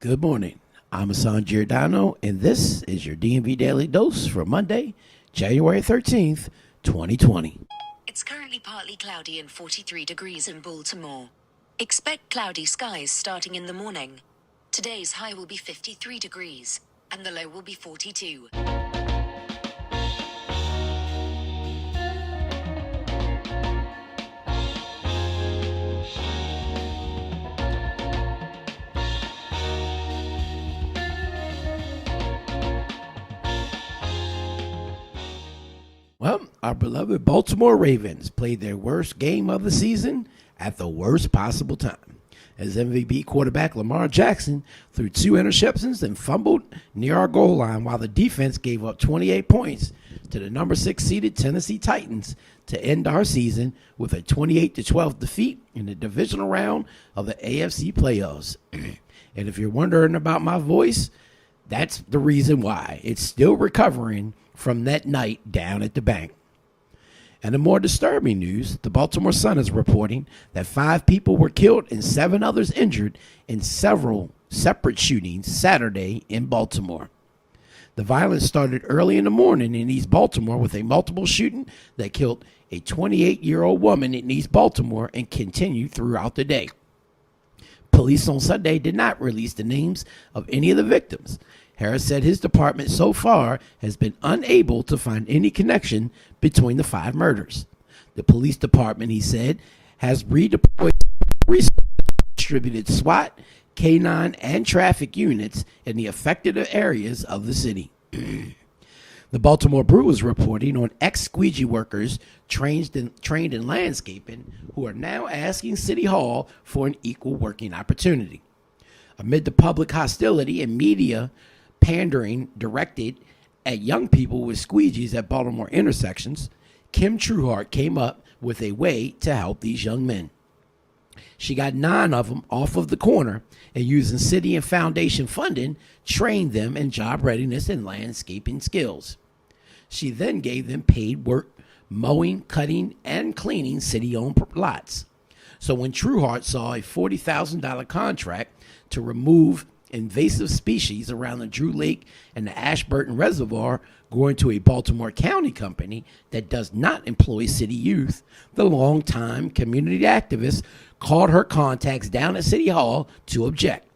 Good morning. I'm Hassan Giordano, and this is your DMV Daily Dose for Monday, January 13th, 2020. It's currently partly cloudy and 43 degrees in Baltimore. Expect cloudy skies starting in the morning. Today's high will be 53 degrees, and the low will be 42. Well, our beloved Baltimore Ravens played their worst game of the season at the worst possible time, as MVP quarterback Lamar Jackson threw two interceptions and fumbled near our goal line while the defense gave up 28 points to the number 6 seeded Tennessee Titans to end our season with a 28-12 defeat in the divisional round of the AFC playoffs. And if you're wondering about my voice, that's the reason why. It's still recovering from that night down at the bank. And in more disturbing news, the Baltimore Sun is reporting that 5 people were killed and 7 others injured in several separate shootings Saturday in Baltimore. The violence started early in the morning in East Baltimore with a multiple shooting that killed a 28-year-old woman in East Baltimore and continued throughout the day. Police on Sunday did not release the names of any of the victims. Harris said his department so far has been unable to find any connection between the 5 murders. The police department, he said, has redeployed resources, distributed SWAT, K-9, and traffic units in the affected areas of the city. The Baltimore Brew is reporting on ex-squeegee workers trained in landscaping who are now asking City Hall for an equal working opportunity. Amid the public hostility and media pandering directed at young people with squeegees at Baltimore intersections, Kim Trueheart came up with a way to help these young men. She got 9 of them off of the corner and, using city and foundation funding, trained them in job readiness and landscaping skills. She then gave them paid work mowing, cutting, and cleaning city-owned lots. So when Trueheart saw a $40,000 contract to remove invasive species around the Drew Lake and the Ashburton Reservoir going to a Baltimore County company that does not employ city youth, the longtime community activist called her contacts down at City Hall to object.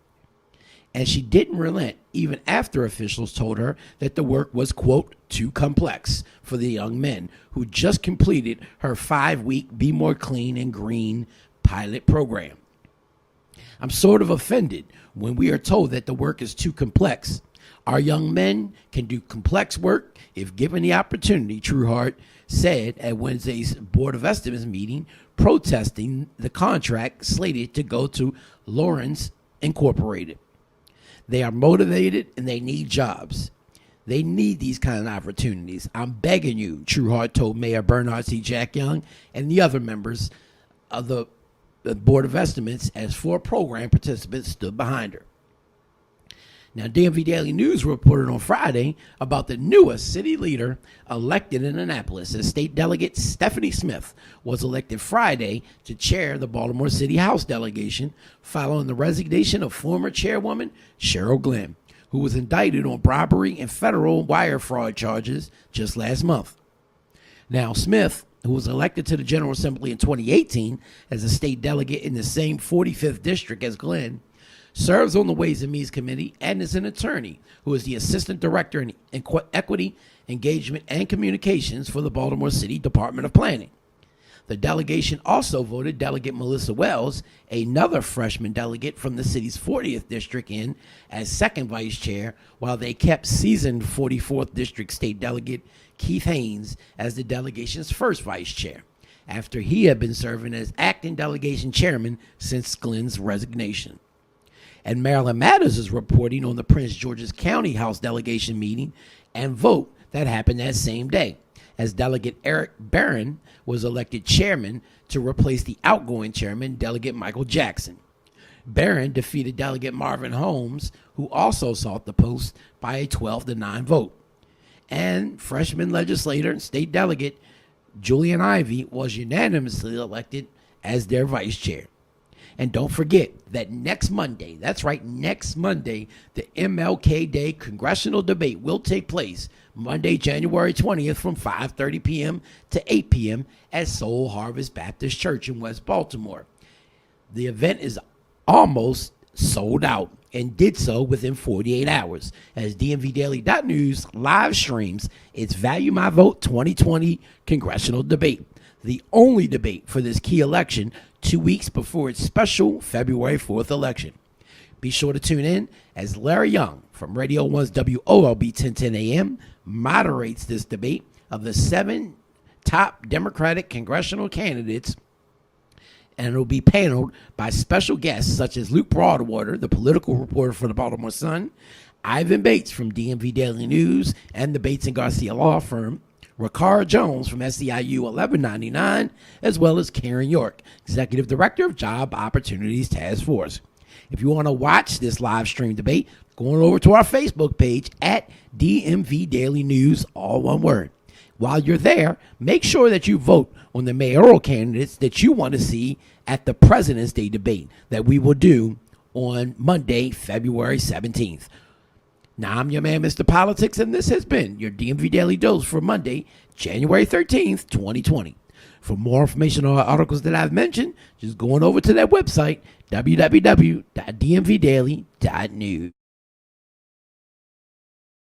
And she didn't relent even after officials told her that the work was, quote, too complex for the young men who just completed her 5-week Be More Clean and Green pilot program. I'm sort of offended when we are told that the work is too complex. Our young men can do complex work if given the opportunity, Trueheart said at Wednesday's Board of Estimates meeting, protesting the contract slated to go to Lawrence Incorporated. They are motivated and they need jobs. They need these kind of opportunities. I'm begging you, Trueheart told Mayor Bernard C. Jack Young and the other members of the Board of Estimates as 4 program participants stood behind her. Now, DMV Daily News reported on Friday about the newest city leader elected in Annapolis, as State Delegate Stephanie Smith was elected Friday to chair the Baltimore City House delegation following the resignation of former chairwoman Cheryl Glenn, who was indicted on bribery and federal wire fraud charges just last month. Now, Smith, who was elected to the General Assembly in 2018 as a state delegate in the same 45th district as Glenn, serves on the Ways and Means Committee and is an attorney who is the Assistant Director in Equity, Engagement, and Communications for the Baltimore City Department of Planning. The delegation also voted Delegate Melissa Wells, another freshman delegate from the city's 40th district, in as second vice chair, while they kept seasoned 44th district state delegate Keith Haynes as the delegation's first vice chair, after he had been serving as acting delegation chairman since Glenn's resignation. And Marilyn Matters is reporting on the Prince George's County House delegation meeting and vote that happened that same day, as Delegate Eric Barron was elected chairman to replace the outgoing chairman, Delegate Michael Jackson. Barron defeated Delegate Marvin Holmes, who also sought the post, by a 12-9 vote. And freshman legislator and state delegate Julian Ivey was unanimously elected as their vice chair. And don't forget that next Monday, that's right, next Monday, the MLK Day congressional debate will take place Monday, January 20th from 5:30 p.m. to 8 p.m. at Soul Harvest Baptist Church in West Baltimore. The event is almost sold out and did so within 48 hours as DMVDailyDose live streams its Value My Vote 2020 congressional debate, the only debate for this key election 2 weeks before its special February 4th election. Be sure to tune in as Larry Young from Radio 1's WOLB 1010 AM moderates this debate of the 7 top Democratic congressional candidates, and it will be paneled by special guests such as Luke Broadwater, the political reporter for the Baltimore Sun, Ivan Bates from DMV Daily News and the Bates & Garcia Law Firm, Ricard Jones from SEIU 1199, as well as Karen York, Executive Director of Job Opportunities Task Force. If you want to watch this live stream debate, go on over to our Facebook page at DMV Daily News, all one word. While you're there, make sure that you vote on the mayoral candidates that you want to see at the President's Day debate that we will do on Monday, February 17th. Now, I'm your man, Mr. Politics, and this has been your DMV Daily Dose for Monday, January 13th, 2020. For more information on articles that I've mentioned, just go on over to that website, www.dmvdaily.news.